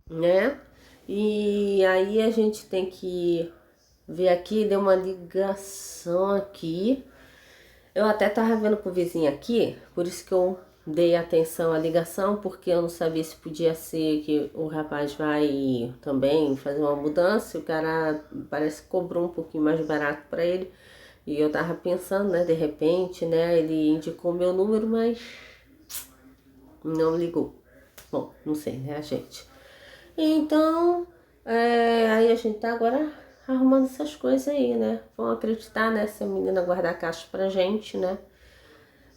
né? E aí a gente tem que ver aqui, deu uma ligação aqui. Eu até tava vendo com o vizinho aqui, por isso que eu dei atenção à ligação, porque eu não sabia se podia ser que o rapaz vai também fazer uma mudança, e o cara parece que cobrou um pouquinho mais barato para ele. E eu tava pensando, né, de repente, né, ele indicou meu número, mas não ligou. Bom, não sei, né, gente? Então, aí a gente tá agora arrumando essas coisas aí, né? Vão acreditar, né, se a menina guardar a caixa pra gente, né?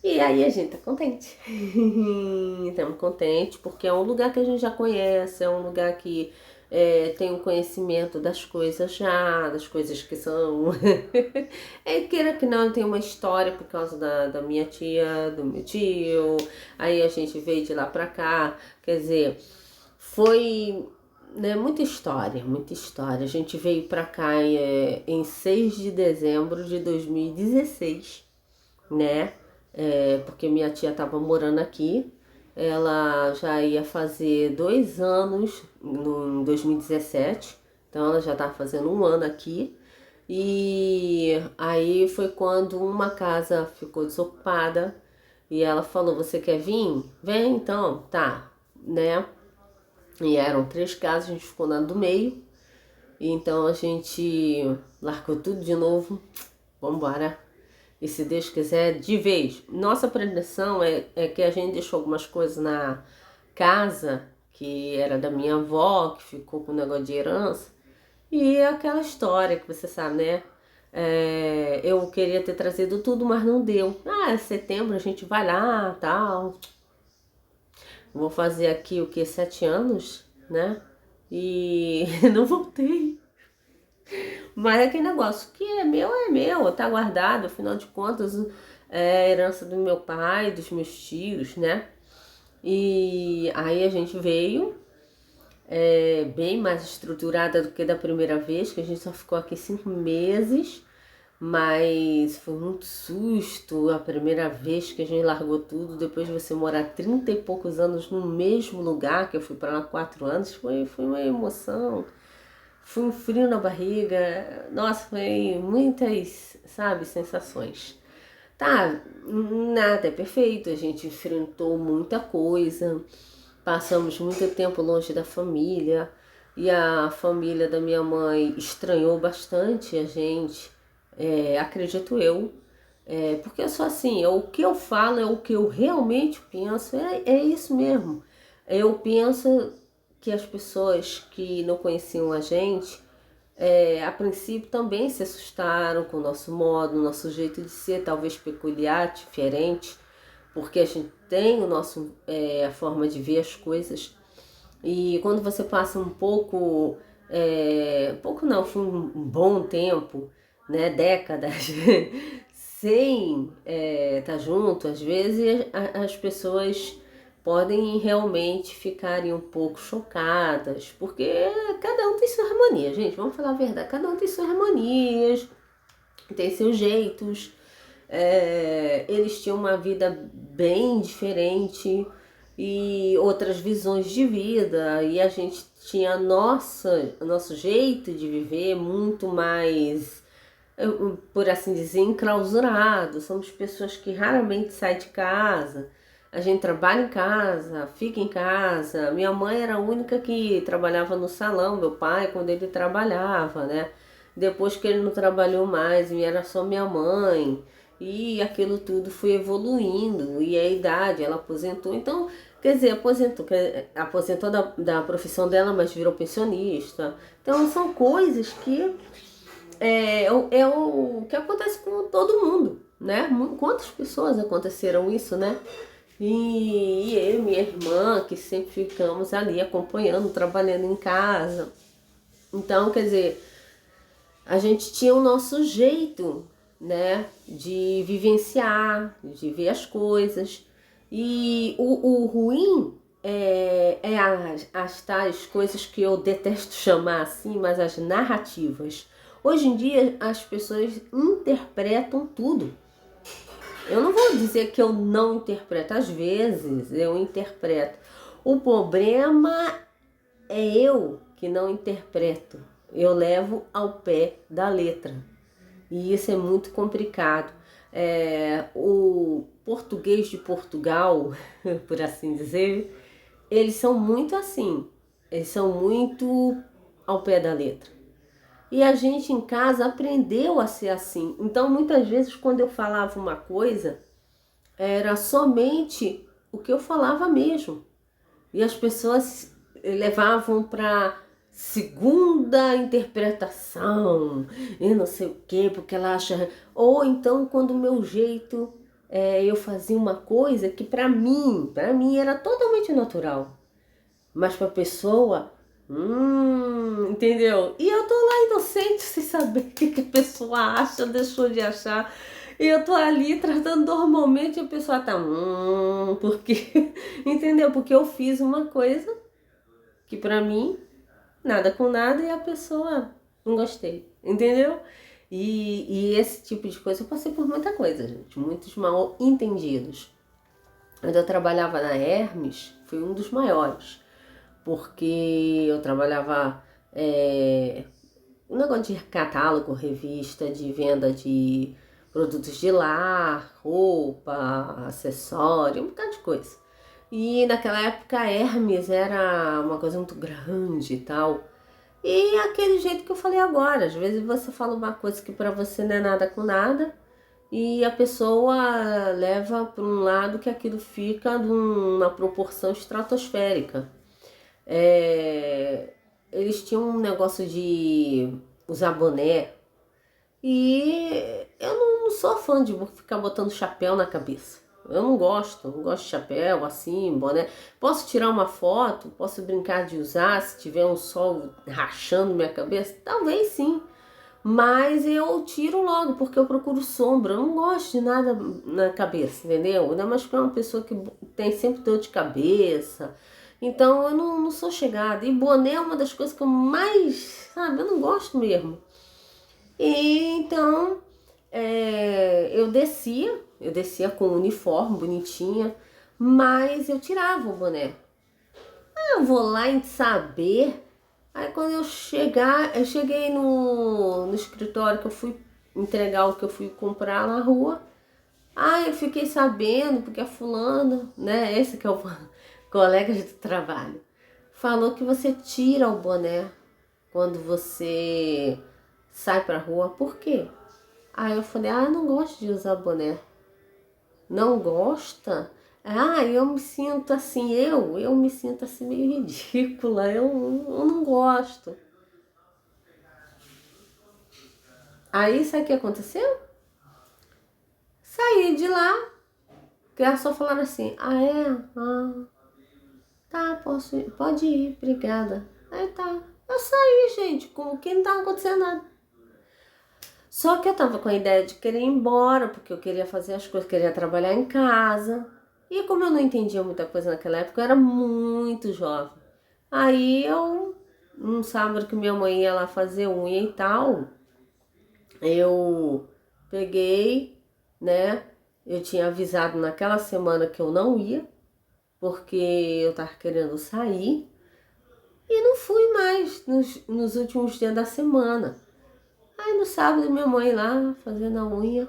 E aí a gente tá contente. Estamos contentes porque é um lugar que a gente já conhece, é um lugar que tem um conhecimento das coisas já, das coisas que são. Queira que não, tem uma história por causa da minha tia, do meu tio. Aí a gente veio de lá pra cá. Quer dizer, foi, né, muita história, muita história. A gente veio pra cá em 6 de dezembro de 2016, né? Porque minha tia estava morando aqui. Ela já ia fazer 2 anos em 2017, então ela já estava fazendo um ano aqui. E aí foi quando uma casa ficou desocupada e ela falou: Você quer vir? Vem então, tá, né? E eram 3 casas, a gente ficou na do meio. E então a gente largou tudo de novo. Vambora. E se Deus quiser, de vez. Nossa predileção é que a gente deixou algumas coisas na casa, que era da minha avó, que ficou com o negócio de herança. E é aquela história que você sabe, né? Eu queria ter trazido tudo, mas não deu. Ah, setembro a gente vai lá, tal. Vou fazer aqui o que? 7 anos, né? E não voltei. Mas é aquele negócio que é meu, tá guardado, afinal de contas, é a herança do meu pai, dos meus tios, né? E aí a gente veio bem mais estruturada do que da primeira vez, que a gente só ficou aqui 5 meses, mas foi muito susto a primeira vez que a gente largou tudo, depois de você morar 30 e poucos anos no mesmo lugar, que eu fui para lá 4 anos, foi uma emoção. Foi um frio na barriga, nossa, foi muitas, sabe, sensações. Tá, nada é perfeito, a gente enfrentou muita coisa, passamos muito tempo longe da família e a família da minha mãe estranhou bastante a gente, acredito eu, porque eu sou assim, o que eu falo é o que eu realmente penso, é isso mesmo. Eu penso que as pessoas que não conheciam a gente, a princípio também se assustaram com o nosso modo, o nosso jeito de ser, talvez peculiar, diferente, porque a gente tem a forma de ver as coisas. E quando você passa pouco não, foi um bom tempo, né, décadas, sem estar junto, às vezes as pessoas podem realmente ficarem um pouco chocadas, porque cada um tem sua harmonia, gente, vamos falar a verdade, cada um tem suas harmonias, tem seus jeitos, eles tinham uma vida bem diferente e outras visões de vida, e a gente tinha nosso jeito de viver muito mais, por assim dizer, enclausurado. Somos pessoas que raramente saem de casa. A gente trabalha em casa, fica em casa. Minha mãe era a única que trabalhava no salão, meu pai quando ele trabalhava, né? Depois que ele não trabalhou mais, era só minha mãe. E aquilo tudo foi evoluindo. E a idade, ela aposentou. Então, quer dizer, aposentou da profissão dela, mas virou pensionista. Então, são coisas que é o que acontece com todo mundo, né? Quantas pessoas aconteceram isso, né? E eu e minha irmã, que sempre ficamos ali acompanhando, trabalhando em casa. Então, quer dizer, a gente tinha o nosso jeito, né, de vivenciar, de ver as coisas. E o ruim é as tais coisas que eu detesto chamar assim, mas as narrativas. Hoje em dia as pessoas interpretam tudo. Eu não vou dizer que eu não interpreto, às vezes eu interpreto. O problema é eu que não interpreto, eu levo ao pé da letra. E isso é muito complicado. O português de Portugal, por assim dizer, eles são muito assim, eles são muito ao pé da letra. E a gente em casa aprendeu a ser assim. Então, muitas vezes, quando eu falava uma coisa, era somente o que eu falava mesmo. E as pessoas levavam para segunda interpretação e não sei o quê, porque ela acha. Ou então, quando o meu jeito, eu fazia uma coisa que para mim era totalmente natural. Mas para a pessoa, entendeu? E eu tô lá inocente, sem saber o que a pessoa acha, deixou de achar. E eu tô ali tratando normalmente e a pessoa tá, porque, entendeu? Porque eu fiz uma coisa que pra mim, nada com nada, e a pessoa não gostei, entendeu? E esse tipo de coisa, eu passei por muita coisa, gente, muitos mal entendidos. Quando eu trabalhava na Hermes, foi um dos maiores, porque eu trabalhava um negócio de catálogo, revista, de venda de produtos de lar, roupa, acessório, um bocado de coisa. E naquela época a Hermes era uma coisa muito grande e tal. E aquele jeito que eu falei agora, às vezes você fala uma coisa que para você não é nada com nada e a pessoa leva para um lado que aquilo fica numa proporção estratosférica. Eles tinham um negócio de usar boné e eu não sou fã de ficar botando chapéu na cabeça. Eu não gosto de chapéu, assim, boné. Posso tirar uma foto, posso brincar de usar se tiver um sol rachando minha cabeça? Talvez sim. Mas eu tiro logo, porque eu procuro sombra. Eu não gosto de nada na cabeça, entendeu? Ainda mais que é uma pessoa que tem sempre dor de cabeça. Então eu não sou chegada. E boné é uma das coisas que eu mais, sabe, eu não gosto mesmo. E então eu descia com o uniforme bonitinha, mas eu tirava o boné. Eu vou lá em saber. Aí quando eu cheguei no escritório que eu fui entregar o que eu fui comprar na rua. Ah, eu fiquei sabendo, porque a fulana, né, esse que é o colega de trabalho, falou que você tira o boné quando você sai pra rua. Por quê? Aí eu falei, não gosto de usar boné. Não gosta? Eu me sinto assim, eu me sinto assim meio ridícula, eu não gosto. Aí sabe o que aconteceu? Saí de lá, que elas só falaram assim, tá, posso ir, pode ir, obrigada. Aí tá, eu saí, gente, como que não tava acontecendo nada. Só que eu tava com a ideia de querer ir embora, porque eu queria fazer as coisas, queria trabalhar em casa. E como eu não entendia muita coisa naquela época, eu era muito jovem. Aí eu, um sábado que minha mãe ia lá fazer unha e tal, eu peguei, né? Eu tinha avisado naquela semana que eu não ia, porque eu tava querendo sair. E não fui mais nos últimos dias da semana. Aí no sábado minha mãe lá fazendo a unha,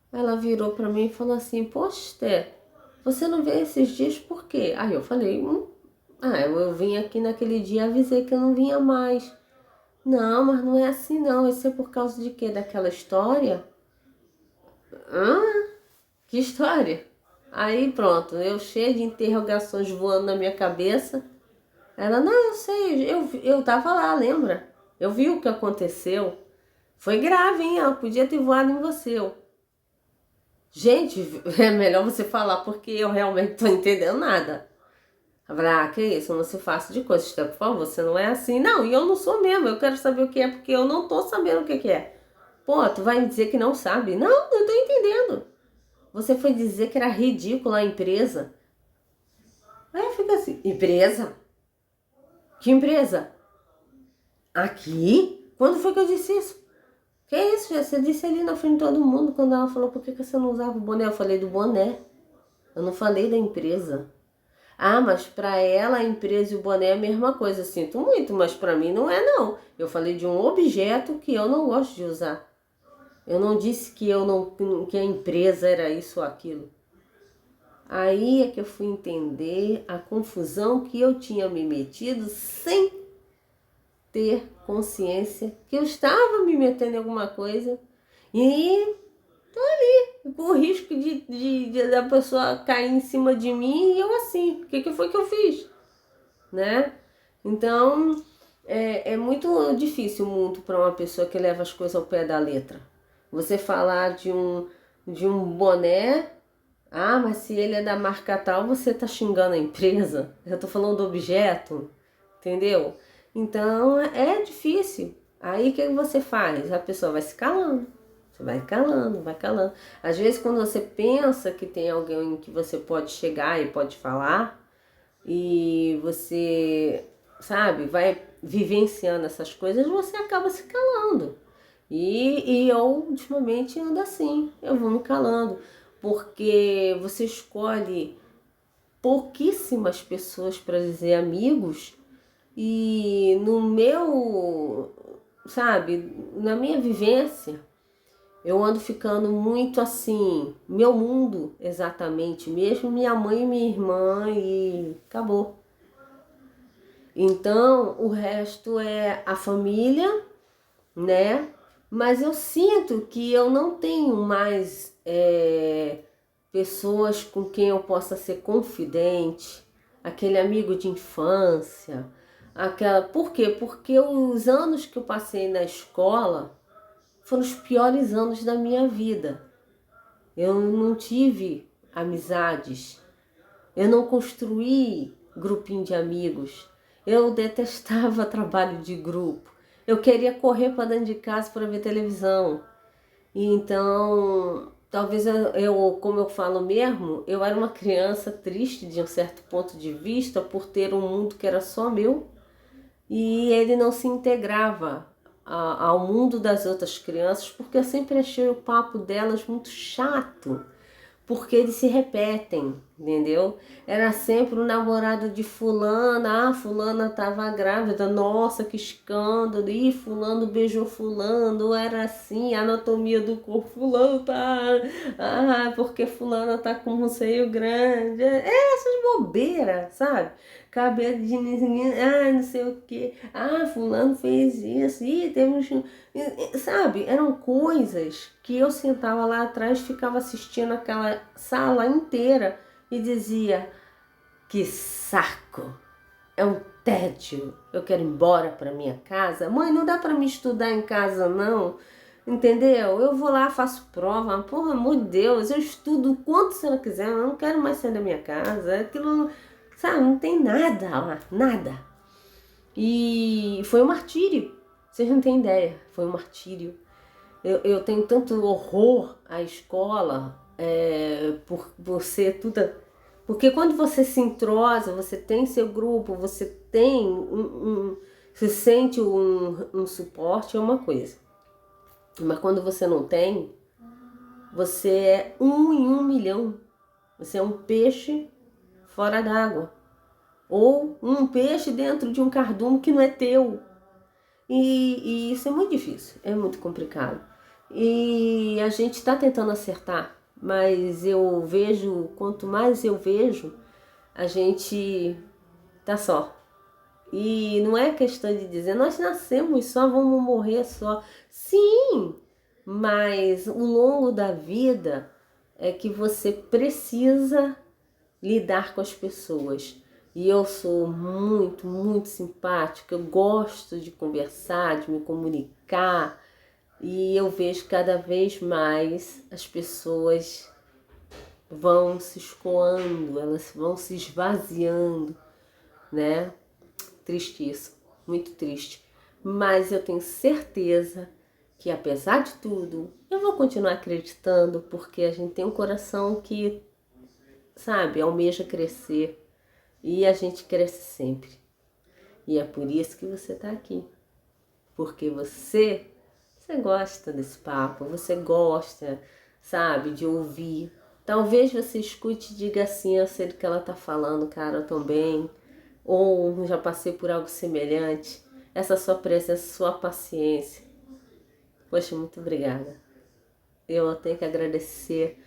ela virou pra mim e falou assim, poxa, Esther, você não veio esses dias por quê? Aí eu falei, eu vim aqui naquele dia e avisei que eu não vinha mais. Não, mas não é assim não, isso é por causa de quê? Daquela história? Hã? Que história? Aí pronto, eu cheia de interrogações voando na minha cabeça. Ela, não, eu sei, eu tava lá, lembra? Eu vi o que aconteceu. Foi grave, hein? Ela podia ter voado em você. Gente, é melhor você falar porque eu realmente tô entendendo nada. Eu falei, que isso, não se faça de coisa, por favor, você não é assim. Não, e eu não sou mesmo, eu quero saber o que é, porque eu não tô sabendo o que é. Pô, tu vai me dizer que não sabe? Não, eu tô entendendo. Você foi dizer que era ridícula a empresa. Aí fica assim, empresa? Que empresa? Aqui? Quando foi que eu disse isso? Que isso, você disse ali na frente de todo mundo, quando ela falou, por que você não usava o boné? Eu falei do boné, eu não falei da empresa. Ah, mas para ela a empresa e o boné é a mesma coisa. Sinto muito, mas para mim não é não. Eu falei de um objeto que eu não gosto de usar. Eu não disse que eu não que a empresa era isso ou aquilo. Aí é que eu fui entender a confusão que eu tinha me metido sem ter consciência que eu estava me metendo em alguma coisa e tô ali com o risco de da pessoa cair em cima de mim e eu assim, o que foi que eu fiz, né? Então é muito difícil o mundo para uma pessoa que leva as coisas ao pé da letra. Você falar de um boné, ah, mas se ele é da marca tal, você tá xingando a empresa. Eu tô falando do objeto, entendeu? Então é difícil. Aí o que você faz? A pessoa vai se calando. Você vai calando, vai calando. Às vezes quando você pensa que tem alguém que você pode chegar e pode falar, e você, sabe, vai vivenciando essas coisas, você acaba se calando. E eu ultimamente ando assim, eu vou me calando, porque você escolhe pouquíssimas pessoas para dizer amigos, e no meu, sabe, na minha vivência, eu ando ficando muito assim, meu mundo exatamente, mesmo minha mãe e minha irmã, e acabou. Então, o resto é a família, né? Mas eu sinto que eu não tenho mais pessoas com quem eu possa ser confidente, aquele amigo de infância, aquela. Por quê? Porque os anos que eu passei na escola foram os piores anos da minha vida. Eu não tive amizades, eu não construí grupinho de amigos. Eu detestava trabalho de grupo. Eu queria correr para dentro de casa para ver televisão. E então, talvez como eu falo mesmo, eu era uma criança triste de um certo ponto de vista por ter um mundo que era só meu e ele não se integrava ao mundo das outras crianças porque eu sempre achei o papo delas muito chato, porque eles se repetem, entendeu? Era sempre o namorado de fulana, ah, fulana tava grávida, nossa, que escândalo, ih, fulano beijou fulano, era assim, a anatomia do corpo, fulano tá, ah, porque fulana tá com um seio grande, essas bobeiras, sabe? Cabelo de ninguém, ah, não sei o que, ah, fulano fez isso, ih, teve um... Sabe, eram coisas que eu sentava lá atrás, ficava assistindo aquela sala inteira e dizia: que saco, é um tédio, eu quero ir embora para minha casa. Mãe, não dá para me estudar em casa não, entendeu? Eu vou lá, faço prova, por amor de Deus, eu estudo o quanto se ela quiser, eu não quero mais sair da minha casa, aquilo, sabe, não tem nada lá, nada. E foi um martírio, vocês não têm ideia, foi um martírio. Eu tenho tanto horror à escola por ser tudo. Porque quando você se entrosa, você tem seu grupo, você tem você sente um suporte, é uma coisa. Mas quando você não tem, você é um em 1 milhão. Você é um peixe fora d'água. Ou um peixe dentro de um cardume que não é teu. E isso é muito difícil, é muito complicado. E a gente está tentando acertar, mas eu vejo, quanto mais eu vejo, a gente tá só. E não é questão de dizer, nós nascemos só, vamos morrer só. Sim, mas o longo da vida é que você precisa lidar com as pessoas. E eu sou muito, muito simpática, eu gosto de conversar, de me comunicar, e eu vejo cada vez mais as pessoas vão se escoando, elas vão se esvaziando, né? Triste isso, muito triste. Mas eu tenho certeza que, apesar de tudo, eu vou continuar acreditando, porque a gente tem um coração que, sabe, almeja crescer. E a gente cresce sempre. E é por isso que você está aqui. Porque você gosta desse papo, você gosta, sabe, de ouvir. Talvez você escute e diga assim, eu sei do que ela tá falando, cara, eu também. Ou já passei por algo semelhante. Essa sua presença, sua paciência. Poxa, muito obrigada. Eu tenho que agradecer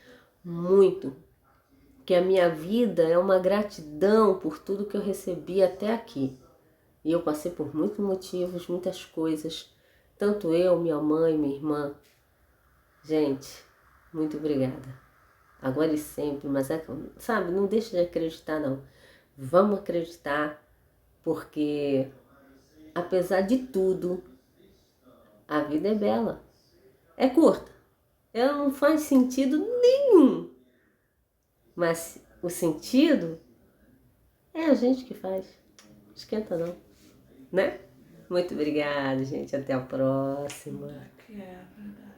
muito, que a minha vida é uma gratidão por tudo que eu recebi até aqui. E eu passei por muitos motivos, muitas coisas. Tanto eu, minha mãe, minha irmã. Gente, muito obrigada. Agora e sempre, mas sabe, não deixa de acreditar não. Vamos acreditar, porque apesar de tudo, a vida é bela. É curta. Ela não faz sentido nenhum. Mas o sentido é a gente que faz. Esquenta não, né? Muito obrigada, gente. Até a próxima. É verdade.